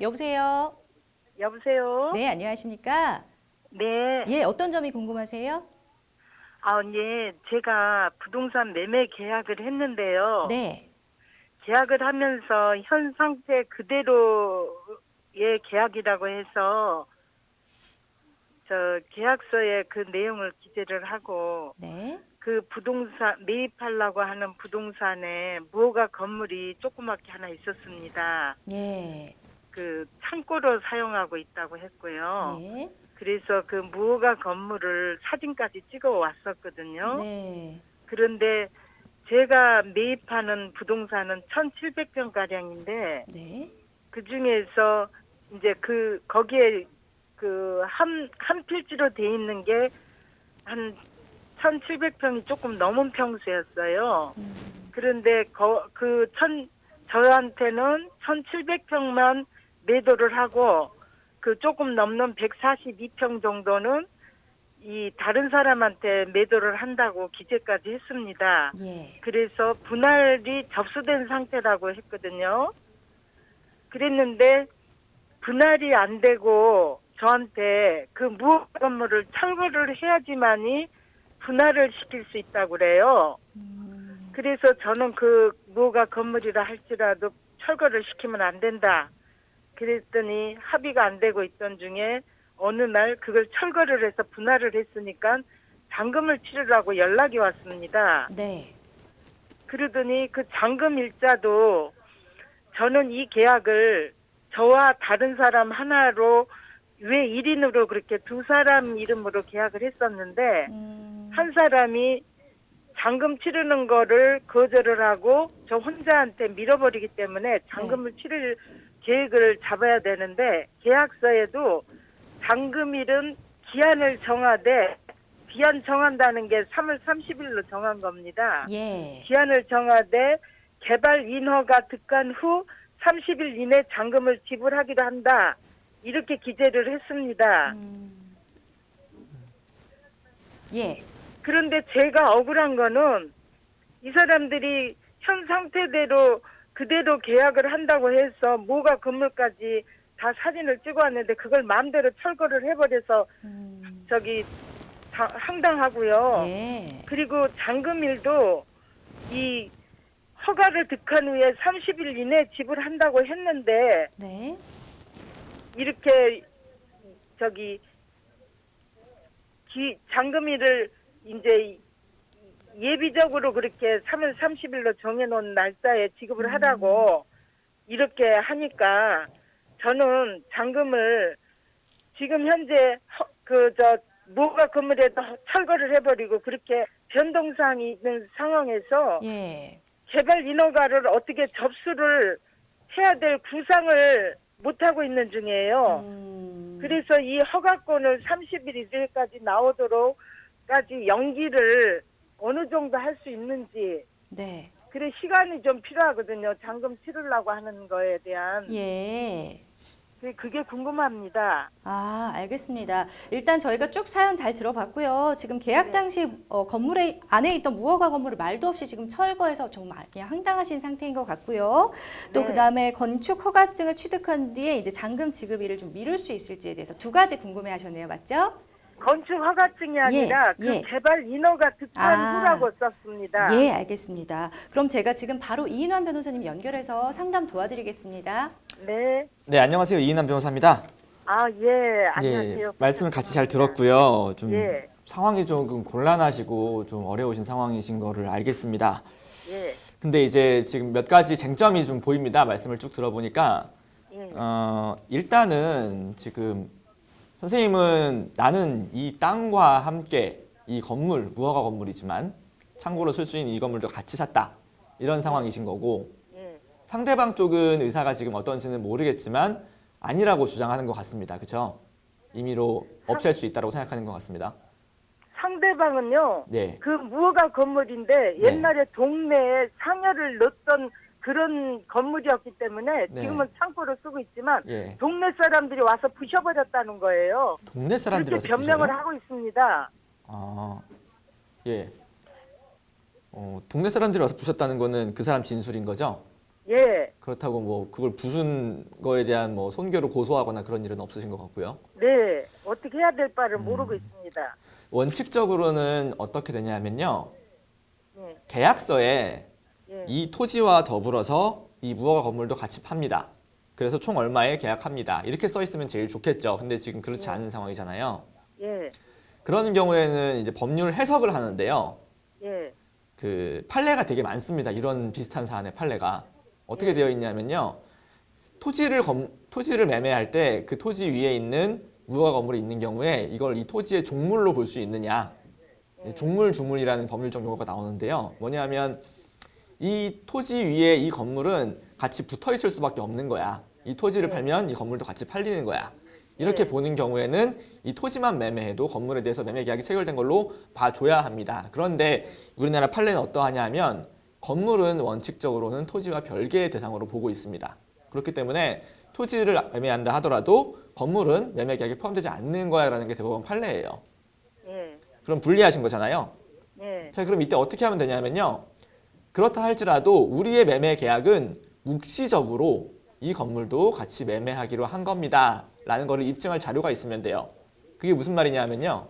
여보세요? 여보세요? 네, 안녕하십니까? 네. 예, 어떤 점이 궁금하세요? 예. 제가 부동산 매매 계약을 했는데요. 네. 계약을 하면서 현 상태 그대로의 계약이라고 해서 계약서에 그 내용을 기재를 하고 네. 그 부동산 매입하려고 하는 부동산에 무허가 건물이 조그맣게 하나 있었습니다. 예. 그 창고로 사용하고 있다고 했고요. 예. 그래서 그 무허가 건물을 사진까지 찍어 왔었거든요. 네. 그런데 제가 매입하는 부동산은 1,700평가량인데 네. 그 중에서 이제 거기에 한 필지로 돼 있는 게 한 1,700평이 조금 넘은 평수였어요. 그런데 저한테는 1,700평만 매도를 하고 그 조금 넘는 142평 정도는 이 다른 사람한테 매도를 한다고 기재까지 했습니다. 예. 그래서 분할이 접수된 상태라고 했거든요. 그랬는데 분할이 안 되고 저한테 그 무허가 건물을 철거를 해야지만이 분할을 시킬 수 있다고 그래요. 그래서 저는 그 무허가 건물이라 할지라도 철거를 시키면 안 된다. 그랬더니 합의가 안 되고 있던 중에 어느 날 그걸 철거를 해서 분할을 했으니까 잔금을 치르라고 연락이 왔습니다. 네. 그러더니 그 잔금 일자도 저는 이 계약을 저와 다른 사람 하나로 왜 1인으로 그렇게 두 사람 이름으로 계약을 했었는데 한 사람이 잔금 치르는 거를 거절을 하고 저 혼자한테 밀어버리기 때문에 잔금을 치를 계획을 잡아야 되는데 계약서에도 잔금일은 기한을 정하되 기한 정한다는 게 3월 30일로 정한 겁니다. 예. 기한을 정하되 개발 인허가 득한 후 30일 이내 잔금을 지불하기로 한다. 이렇게 기재를 했습니다. 예. 그런데 제가 억울한 거는 이 사람들이 현 상태대로 그대로 계약을 한다고 해서 무허가 건물까지 다 사진을 찍어왔는데 그걸 마음대로 철거를 해버려서 황당하고요. 예. 그리고 잔금일도 이 허가를 득한 후에 30일 이내 지불한다고 했는데 네. 이렇게 잔금일을 이제 예비적으로 그렇게 3월 30일로 정해놓은 날짜에 지급을 하라고 이렇게 하니까 저는 잔금을 지금 현재 무허가 건물에도 철거를 해버리고 그렇게 변동사항이 있는 상황에서 예. 개발 인허가를 어떻게 접수를 해야 될 구상을 못하고 있는 중이에요. 그래서 이 허가권을 30일 이내까지 나오도록까지 연기를 어느 정도 할 수 있는지 네. 그래 시간이 좀 필요하거든요. 잔금 치르려고 하는 거에 대한. 예. 그게 궁금합니다. 아, 알겠습니다. 일단 저희가 쭉 사연 잘 들어봤고요. 지금 계약 당시 건물에 안에 있던 무허가 건물을 말도 없이 지금 철거해서 정말 그냥 황당하신 상태인 것 같고요. 또 네. 그다음에 건축 허가증을 취득한 뒤에 이제 잔금 지급일을 좀 미룰 수 있을지에 대해서 두 가지 궁금해하셨네요, 맞죠? 건축 허가증이 아니라 그 개발 인허가 득한 후라고 썼습니다. 예, 알겠습니다. 그럼 제가 지금 바로 이인환 변호사님 연결해서 상담 도와드리겠습니다. 네. 네, 안녕하세요. 이인환 변호사입니다. 안녕하세요. 말씀을 같이 잘 들었고요. 좀 예. 상황이 조금 gon란하시고 좀 어려우신 상황이신 거를 알겠습니다. 예. 근데 이제 지금 몇 가지 쟁점이 좀 보입니다. 말씀을 쭉 들어보니까 예. 일단은 지금 선생님은 나는 이 땅과 함께 이 건물, 무허가 건물이지만 참고로 쓸 수 있는 이 건물도 같이 샀다. 이런 상황이신 거고 예. 상대방 쪽은 의사가 지금 어떤지는 모르겠지만 아니라고 주장하는 것 같습니다. 그렇죠? 임의로 없앨 수 있다고 생각하는 것 같습니다. 상대방은요. 네. 그 무허가 건물인데 옛날에 동네에 상여를 넣었던 그런 건물이었기 때문에 지금은 창고로 쓰고 있지만 동네 사람들이 와서 부셔버렸다는 거예요. 동네 사람들이 와서 그렇게 변명을 하고 있습니다. 아, 예. 동네 사람들이 와서 부셨다는 거는 그 사람 진술인 거죠? 예. 그렇다고 뭐 그걸 부순 거에 대한 뭐 손괴로 고소하거나 그런 일은 없으신 것 같고요. 네, 어떻게 해야 될 바를 모르고 있습니다. 원칙적으로는 어떻게 되냐면요. 네, 계약서에 예, 이 토지와 더불어서 이 무허가 건물도 같이 팝니다. 그래서 총 얼마에 계약합니다. 이렇게 써 있으면 제일 좋겠죠. 근데 지금 그렇지 않은 상황이잖아요. 예, 그런 경우에는 이제 법률 해석을 하는데요. 예, 그 판례가 되게 많습니다. 이런 비슷한 사안의 판례가 어떻게 되어 있냐면요. 토지를 매매할 때 그 토지 위에 있는 무허가 건물이 있는 경우에 이걸 이 토지의 종물로 볼 수 있느냐. 종물 주물이라는 법률적 용어가 나오는데요. 뭐냐면 이 토지 위에 이 건물은 같이 붙어 있을 수밖에 없는 거야. 이 토지를 팔면 이 건물도 같이 팔리는 거야. 이렇게 보는 경우에는 이 토지만 매매해도 건물에 대해서 매매 계약이 체결된 걸로 봐줘야 합니다. 그런데 우리나라 판례는 어떠하냐 하면 건물은 원칙적으로는 토지와 별개의 대상으로 보고 있습니다. 그렇기 때문에 토지를 매매한다 하더라도 건물은 매매 계약에 포함되지 않는 거야라는 게 대법원 판례예요. 예, 그럼 불리하신 거잖아요. 예, 자, 그럼 이때 어떻게 하면 되냐면요. 그렇다 할지라도 우리의 매매 계약은 묵시적으로 이 건물도 같이 매매하기로 한 겁니다. 라는 거를 입증할 자료가 있으면 돼요. 그게 무슨 말이냐면요.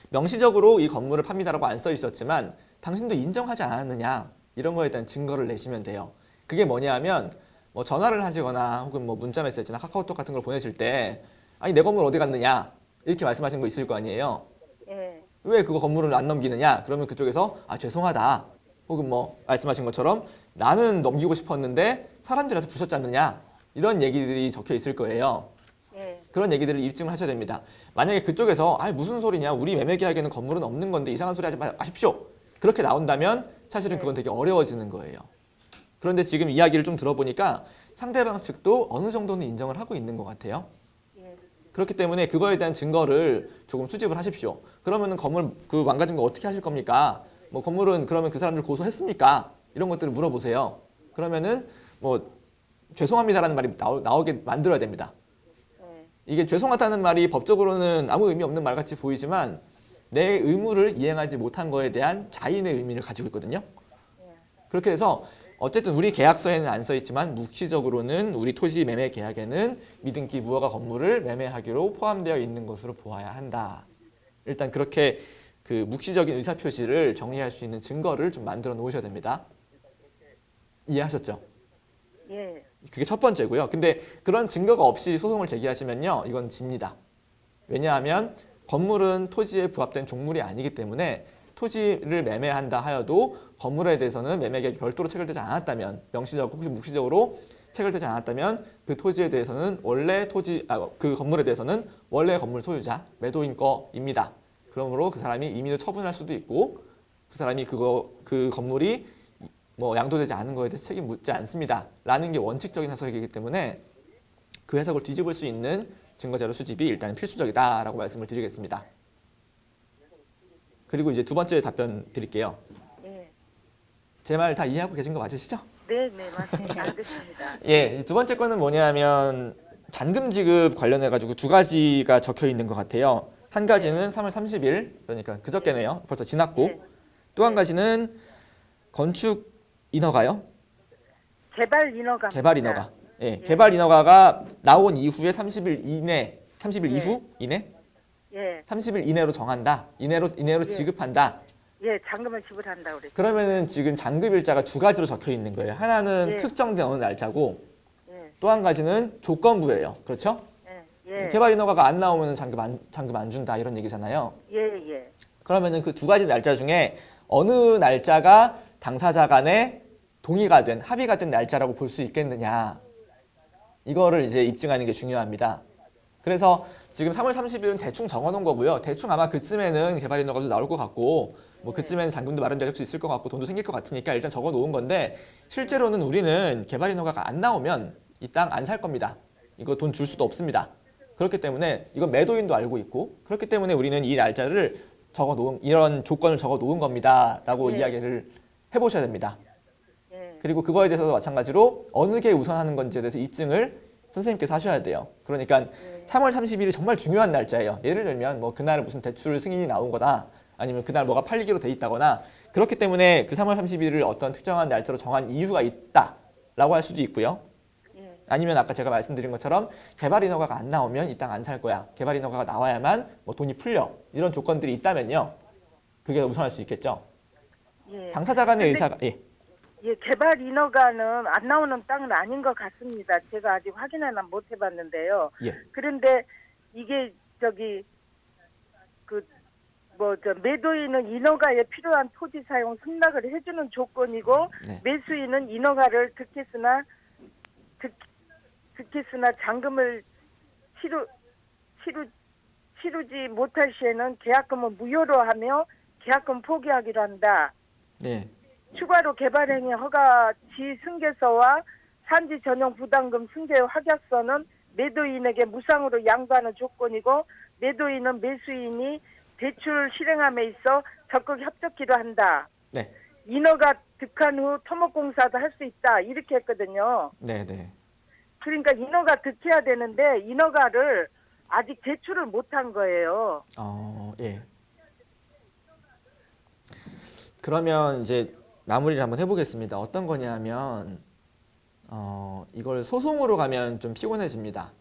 명시적으로 이 건물을 팝니다라고 안 써 있었지만 당신도 인정하지 않았느냐 이런 거에 대한 증거를 내시면 돼요. 그게 뭐냐면 뭐 전화를 하시거나 혹은 뭐 문자 메시지나 카카오톡 같은 걸 보내실 때 아니 내 건물 어디 갔느냐 이렇게 말씀하신 거 있을 거 아니에요. 예, 왜 그거 건물을 안 넘기느냐? 그러면 그쪽에서 아 죄송하다. 혹은 뭐 말씀하신 것처럼 나는 넘기고 싶었는데 사람들한테 부셨지 않느냐? 이런 얘기들이 적혀 있을 거예요. 예, 그런 얘기들을 입증을 하셔야 됩니다. 만약에 그쪽에서 아 무슨 소리냐? 우리 매매 계약에는 건물은 없는 건데 이상한 소리 하지 마십시오. 그렇게 나온다면 사실은 그건 되게 어려워지는 거예요. 그런데 지금 이야기를 좀 들어보니까 상대방 측도 어느 정도는 인정을 하고 있는 것 같아요. 예, 그렇기 때문에 그거에 대한 증거를 조금 수집을 하십시오. 그러면은 건물 그 망가진 거 어떻게 하실 겁니까? 뭐 건물은 그러면 그 사람들 고소했습니까? 이런 것들을 물어보세요. 그러면은 뭐 죄송합니다라는 말이 나오게 만들어야 됩니다. 예, 이게 죄송하다는 말이 법적으로는 아무 의미 없는 말 같이 보이지만 내 의무를 이행하지 못한 거에 대한 자인의 의미를 가지고 있거든요. 그렇게 해서 어쨌든 우리 계약서에는 안 써 있지만 묵시적으로는 우리 토지 매매 계약에는 미등기 무허가 건물을 매매하기로 포함되어 있는 것으로 보아야 한다. 일단 그렇게 그 묵시적인 의사 표시를 정리할 수 있는 증거를 좀 만들어 놓으셔야 됩니다. 이해하셨죠? 예, 그게 첫 번째고요. 근데 그런 증거가 없이 소송을 제기하시면요. 이건 집니다. 왜냐하면 건물은 토지에 부합된 종물이 아니기 때문에 토지를 매매한다 하여도 건물에 대해서는 매매 계약이 별도로 체결되지 않았다면 명시적 혹시 묵시적으로 체결되지 않았다면 그 토지에 대해서는 그 건물에 대해서는 원래 건물 소유자 매도인 거입니다. 그러므로 그 사람이 임의로 처분할 수도 있고 그 사람이 그 건물이 뭐 양도되지 않은 거에 대해서 책임 묻지 않습니다. 라는 게 원칙적인 해석이기 때문에 그 해석을 뒤집을 수 있는 증거자료 수집이 일단 필수적이다라고 말씀을 드리겠습니다. 그리고 이제 두 번째 답변 드릴게요. 예, 제 말 다 이해하고 계신 거 맞으시죠? 네, 네, 맞습니다. 알겠습니다. 예, 두 번째 거는 뭐냐면 잔금 지급 관련해 가지고 두 가지가 적혀 있는 것 같아요. 한 가지는 3월 30일 그러니까 그저께네요. 벌써 지났고 네. 또 한 가지는 건축 인허가요. 개발 인허가. 개발 인허가. 예, 개발 인허가가 나온 이후에 30일 이내, 30일 예. 이후 이내, 예, 30일 이내로 정한다. 이내로 예. 지급한다. 예, 잔금을 지불한다 그랬죠. 그러면은 지금 잔급 일자가 두 가지로 적혀 있는 거예요. 하나는 예. 특정된 어느 날짜고 예, 또 한 가지는 조건부예요. 그렇죠? 예, 예, 개발 인허가가 안 나오면 잔급 안 준다 이런 얘기잖아요. 예, 예, 그러면은 그 두 가지 날짜 중에 어느 날짜가 당사자 간에 동의가 된 합의가 된 날짜라고 볼 수 있겠느냐. 이거를 이제 입증하는 게 중요합니다. 그래서 지금 3월 30일은 대충 정해놓은 거고요. 대충 아마 그쯤에는 개발 인허가도 나올 것 같고 뭐 그쯤에는 잔금도 마련될 수 있을 것 같고 돈도 생길 것 같으니까 일단 적어놓은 건데 실제로는 우리는 개발 인허가가 안 나오면 이 땅 안 살 겁니다. 이거 돈 줄 수도 없습니다. 그렇기 때문에 이건 매도인도 알고 있고 그렇기 때문에 우리는 이 날짜를 적어놓은 이런 조건을 적어놓은 겁니다라고 네. 이야기를 해보셔야 됩니다. 예, 그리고 그거에 대해서도 마찬가지로 어느 게 우선하는 건지에 대해서 입증을 선생님께서 하셔야 돼요. 그러니까 3월 30일이 정말 중요한 날짜예요. 예를 들면 뭐 그날 무슨 대출 승인이 나온 거다. 아니면 그날 뭐가 팔리기로 돼 있다거나 그렇기 때문에 그 3월 30일을 어떤 특정한 날짜로 정한 이유가 있다. 라고 할 수도 있고요. 예. 아니면 아까 제가 말씀드린 것처럼 개발 인허가가 안 나오면 이 땅 안 살 거야. 개발 인허가가 나와야만 뭐 돈이 풀려. 이런 조건들이 있다면요. 그게 우선할 수 있겠죠. 예. 당사자 간의 근데- 의사가 예. 예, 개발 인허가는 안 나오는 땅은 아닌 것 같습니다. 제가 아직 확인은 못 해봤는데요. 예. 그런데 이게 저기 매도인은 인허가에 필요한 토지 사용 승낙을 해주는 조건이고 네. 매수인은 인허가를 득했으나 잔금을 치르지 못할 시에는 계약금은 무효로 하며 계약금 포기하기로 한다. 네. 추가로 개발행위 허가 지승계서와 산지 전용 부담금 승계 확약서는 매도인에게 무상으로 양도하는 조건이고 매도인은 매수인이 대출 실행함에 있어 적극 협조키로 한다. 네. 인허가 득한 후 토목공사도 할 수 있다. 이렇게 했거든요. 네, 네. 그러니까 인허가 득해야 되는데 인허가를 아직 제출을 못한 거예요. 예. 그러면 이제 마무리를 한번 해보겠습니다. 어떤 거냐면 이걸 소송으로 가면 좀 피곤해집니다.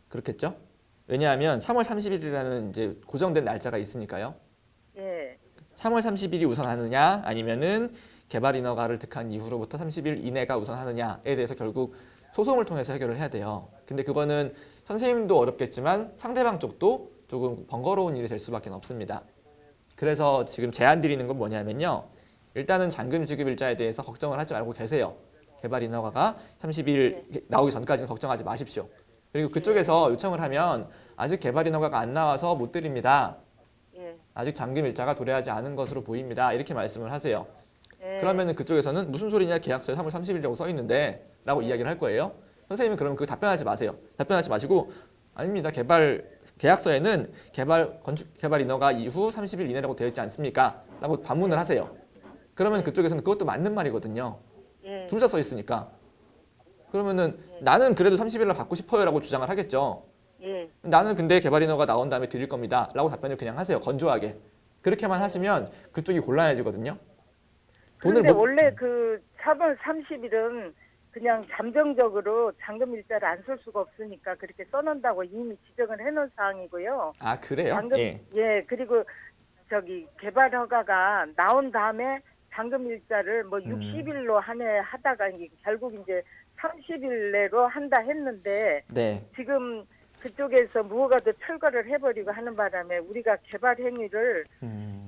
그렇겠죠? 왜냐하면 3월 30일이라는 이제 고정된 날짜가 있으니까요. 예. 3월 30일이 우선하느냐 아니면은 개발 인허가를 득한 이후로부터 30일 이내가 우선하느냐에 대해서 결국 소송을 통해서 해결을 해야 돼요. 근데 그거는 선생님도 어렵겠지만 상대방 쪽도 조금 번거로운 일이 될 수밖에 없습니다. 그래서 지금 제안 드리는 건 뭐냐면요. 일단은 잔금 지급 일자에 대해서 걱정을 하지 말고 계세요. 개발 인허가가 30일 나오기 전까지는 걱정하지 마십시오. 그리고 그쪽에서 요청을 하면 아직 개발 인허가가 안 나와서 못 드립니다. 예. 아직 잔금 일자가 도래하지 않은 것으로 보입니다. 이렇게 말씀을 하세요. 예. 그러면은 그쪽에서는 무슨 소리냐 계약서에 3월 30일이라고 써 있는데 라고 이야기를 할 거예요. 선생님은 그러면 그 답변하지 마세요. 답변하지 마시고 아닙니다. 계약서에는 건축 개발 인허가 이후 30일 이내라고 되어 있지 않습니까? 라고 반문을 하세요. 그러면 그쪽에서는 그것도 맞는 말이거든요. 예. 둘 다 써 있으니까. 그러면은 나는 그래도 30일날 받고 싶어요 라고 주장을 하겠죠. 예. 나는 근데 개발 인허가 나온 다음에 드릴 겁니다 라고 답변을 그냥 하세요. 건조하게. 그렇게만 하시면 그쪽이 곤란해지거든요. 그런데 원래 그 3월 30일은 그냥 잠정적으로 잔금 일자를 안 쓸 수가 없으니까 그렇게 써놓는다고 이미 지정을 해놓은 사항이고요. 아 그래요? 잔금, 예. 그리고 저기 개발 허가가 나온 다음에 잔금 일자를 뭐 60일로 하다가 이게 결국 이제 30일 내로 한다 했는데 네. 지금 그쪽에서 무허가도 철거를 해버리고 하는 바람에 우리가 개발 행위를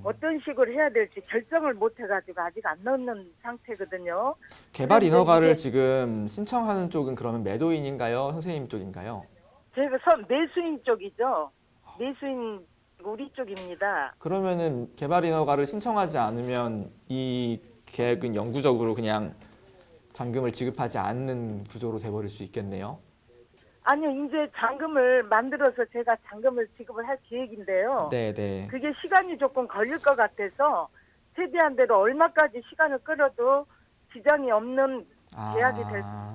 어떤 식으로 해야 될지 결정을 못 해가지고 아직 안 넣는 상태거든요. 개발 그런데 인허가를 이게- 지금 신청하는 쪽은 그러면 매도인인가요? 선생님 쪽인가요? 제가 매수인 쪽이죠. 매수인 우리 쪽입니다. 그러면은 개발 인허가를 신청하지 않으면 이 계획은 영구적으로 그냥 잔금을 지급하지 않는 구조로 돼버릴 수 있겠네요. 아니요, 이제 잔금을 만들어서 제가 잔금을 지급을 할 계획인데요. 네. 그게 시간이 조금 걸릴 것 같아서 최대한대로 얼마까지 시간을 끌어도 지장이 없는 계약이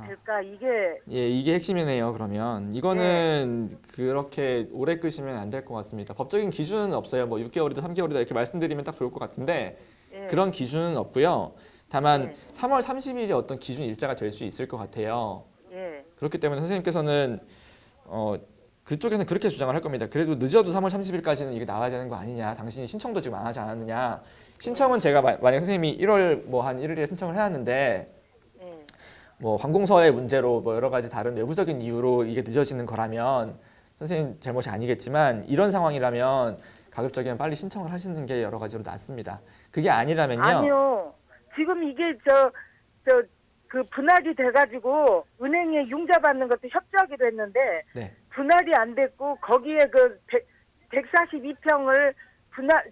될까 이게 예, 이게 핵심이네요. 그러면 이거는 그렇게 오래 끄시면 안 될 것 같습니다. 법적인 기준은 없어요. 뭐 6개월이다, 3개월이다 이렇게 말씀드리면 딱 좋을 것 같은데 예. 그런 기준은 없고요. 다만 네. 3월 30일이 어떤 기준 일자가 될 수 있을 것 같아요. 예. 그렇기 때문에 선생님께서는 그쪽에서는 그렇게 주장을 할 겁니다. 그래도 늦어도 3월 30일까지는 이게 나와야 되는 거 아니냐. 당신이 신청도 지금 안 하지 않았느냐. 신청은 제가 만약 선생님이 1월 뭐 한 1일에 신청을 해놨는데 예. 뭐 관공서의 문제로 뭐 여러 가지 다른 외부적인 이유로 이게 늦어지는 거라면 선생님 잘못이 아니겠지만 이런 상황이라면 가급적이면 빨리 신청을 하시는 게 여러 가지로 낫습니다. 그게 아니라면요. 아니요. 지금 이게 그 분할이 돼가지고 은행에 융자 받는 것도 협조하기로 했는데 네. 분할이 안 됐고 거기에 그 142평을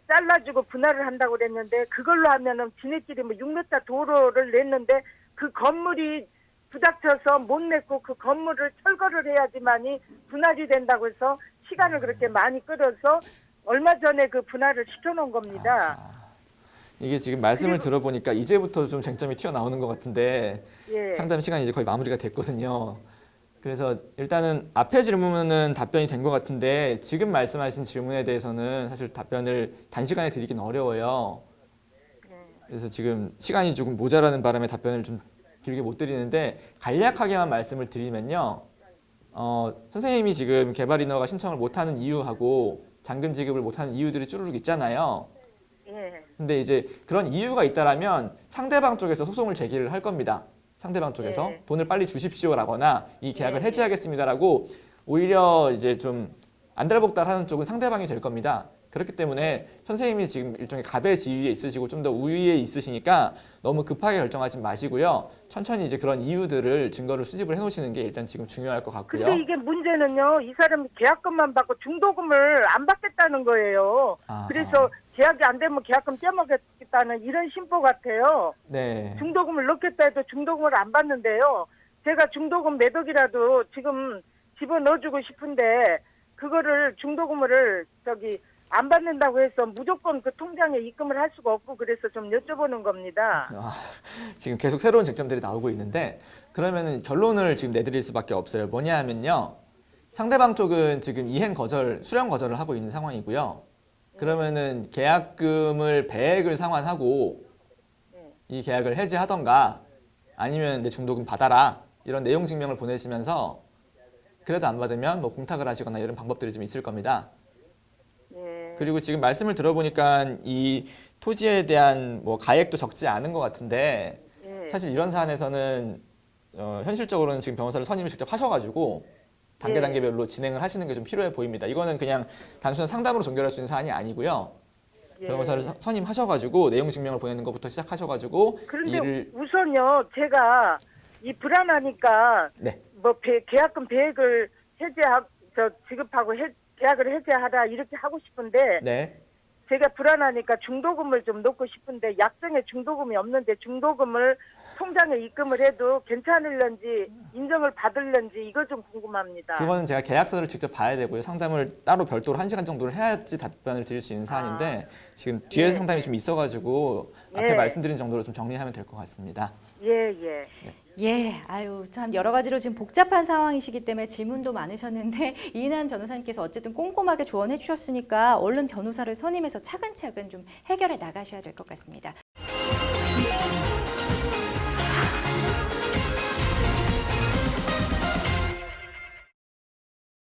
잘라주고 분할을 한다고 그랬는데 그걸로 하면은 지네끼리 뭐 6m 도로를 냈는데 그 건물이 부닥쳐서 못 냈고 그 건물을 철거를 해야지만이 분할이 된다고 해서 시간을 그렇게 많이 끌어서 얼마 전에 그 분할을 시켜놓은 겁니다. 이게 지금 말씀을 들어보니까 이제부터 좀 쟁점이 튀어나오는 것 같은데 예. 상담 시간이 이제 거의 마무리가 됐거든요. 그래서 일단은 앞에 질문은 답변이 된 것 같은데 지금 말씀하신 질문에 대해서는 사실 답변을 단시간에 드리긴 어려워요. 그래서 지금 시간이 조금 모자라는 바람에 답변을 좀 길게 못 드리는데 간략하게만 말씀을 드리면요. 선생님이 지금 개발 인허가 신청을 못하는 이유하고 잔금 지급을 못하는 이유들이 쭈루룩 있잖아요. 예. 근데 이제 그런 이유가 있다라면 상대방 쪽에서 소송을 제기를 할 겁니다. 상대방 쪽에서 네. 돈을 빨리 주십시오라거나 이 계약을 네. 해지하겠습니다라고 오히려 이제 좀 안달복달하는 쪽은 상대방이 될 겁니다. 그렇기 때문에 선생님이 지금 일종의 갑의 지위에 있으시고 좀 더 우위에 있으시니까 너무 급하게 결정하지 마시고요. 천천히 이제 그런 이유들을 증거를 수집을 해놓으시는 게 일단 지금 중요할 것 같고요. 근데 이게 문제는요. 이 사람이 계약금만 받고 중도금을 안 받겠다는 거예요. 아하. 그래서 계약이 안 되면 계약금 떼먹겠다는 이런 심보 같아요. 네. 중도금을 넣겠다 해도 중도금을 안 받는데요. 제가 중도금 몇 억이라도 지금 집어넣어주고 싶은데 그거를 중도금을 안 받는다고 해서 무조건 그 통장에 입금을 할 수가 없고 그래서 좀 여쭤보는 겁니다. 지금 계속 새로운 쟁점들이 나오고 있는데 그러면은 결론을 지금 내드릴 수밖에 없어요. 뭐냐 하면요. 상대방 쪽은 지금 이행 거절, 수령 거절을 하고 있는 상황이고요. 그러면은 계약금을 배액을 상환하고 이 계약을 해지하던가 아니면 내 중도금 받아라 이런 내용 증명을 보내시면서 그래도 안 받으면 뭐 공탁을 하시거나 이런 방법들이 좀 있을 겁니다. 예. 그리고 지금 말씀을 들어보니까 이 토지에 대한 뭐 가액도 적지 않은 것 같은데 예. 사실 이런 사안에서는 현실적으로는 지금 변호사를 선임을 직접 하셔가지고 단계별로 진행을 하시는 게 좀 필요해 보입니다. 이거는 그냥 단순한 상담으로 종결할 수 있는 사안이 아니고요. 예. 변호사를 선임하셔가지고 내용 증명을 보내는 것부터 시작하셔가지고 그런데 일을 우선요, 제가 이 불안하니까 네. 뭐 계약금 배액을 지급하고 계약을 해제하라 이렇게 하고 싶은데 네. 제가 불안하니까 중도금을 좀 넣고 싶은데 약정에 중도금이 없는데 중도금을 통장에 입금을 해도 괜찮을런지 인정을 받을런지 이거 좀 궁금합니다. 그거는 제가 계약서를 직접 봐야 되고요. 상담을 따로 별도로 1시간 정도를 해야지 답변을 드릴 수 있는 사안인데 지금 뒤에 네. 상담이 좀 있어가지고 앞에 네. 말씀드린 정도로 좀 정리하면 될 것 같습니다. 예. 예, 아유, 참 여러 가지로 지금 복잡한 상황이시기 때문에 질문도 많으셨는데 이인환 변호사님께서 어쨌든 꼼꼼하게 조언해 주셨으니까 얼른 변호사를 선임해서 차근차근 좀 해결해 나가셔야 될 것 같습니다.